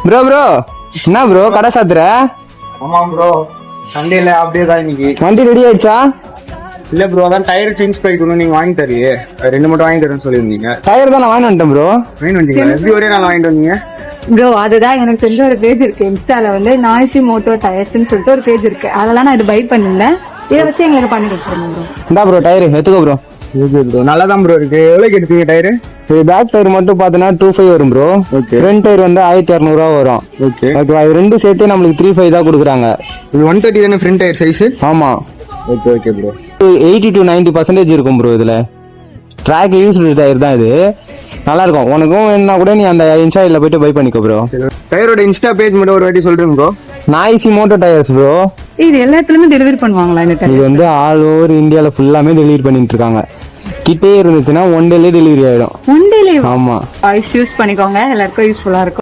Bro என்ன bro கடை சாத்துற? ஆமா ப்ரோ, சண்டேல அப்படியே தான் இன்னைக்கு. வண்டி ரெடி ஆயிடுச்சா? இல்ல ப்ரோ, அதான் டயர் சேஞ்ச் பண்ணிக்கணும், நீங்க வாங்கி தரீங்க. 2 மட்டும் வாங்கி தரேன்னு சொல்லியிருந்தீங்க. டயர் தான் நான் வாங்கி வந்துட்டேன் ப்ரோ. வாங்கி வந்தீங்களா? எப்படி ஒரே நாள் வாங்கிட்டு வந்தீங்க ப்ரோ? அதுதான் எனக்கு தெரிஞ்ச ஒரு பேஜ் இருக்கு இன்ஸ்டால வந்து நாய்ஸி மோட்டோ டயர்ஸ்னு சொல்லிட்டு ஒரு பேஜ் இருக்கு. அதெல்லாம் நான் இது பை பண்ணிருந்தேன். இதை வச்சு எங்களுக்கு பண்ணி கொடுத்துருங்க ப்ரோ. இந்தா ப்ரோ டயர் எடுத்துக்கோ ப்ரோ. ப்ரோ நல்லா தான் ப்ரோ இருக்கு. எவ்வளோக்கு எடுத்தீங்க டயரு? இது பேக் டயர் மட்டும் பார்த்தீங்கன்னா 25 வரும் ப்ரோ. ஃப்ரண்ட் டயர் வந்து 1200 வரும். ஓகே ஓகேவா? இது ரெண்டும் சேர்த்து நம்மளுக்கு 35 தான் கொடுக்குறாங்க. இது 130 தானே ஃப்ரண்ட் டயர் சைஸ்? ஆமா. Okay okay bro. 80 to 90% இருக்கும் ப்ரோ. இதுல ட்ராக் யூஸ் டயர் தான் இது. நல்லா இருக்கும். உனக்கும் வேணா கூட நீ அந்த இன்ஸ்டால போயிட்டு பை பண்ணிக்கோ ப்ரோ. டயரோட இன்ஸ்டா பேஜ் மட்டும் ஒரு வாட்டி சொல்றேன் bro. Noisy moto tyres bro. இது எல்லா இடத்துலயுமே டெலிவரி பண்ணுவாங்களா இந்த இது டயர்? வந்து ஆல் ஓவர் இந்தியால ஃபுல்லாமே டெலிவரி பண்ணிட்டு இருக்காங்க. கிட்டே இருந்துச்சுன்னா 1 டேலயே டெலிவரி ஆயிடும். ஒன் டேலே? ஆமா. யூஸ் பண்ணிக்கோங்க, எல்லாருக்கும் யூஸ்ஃபுல்லா இருக்கும்.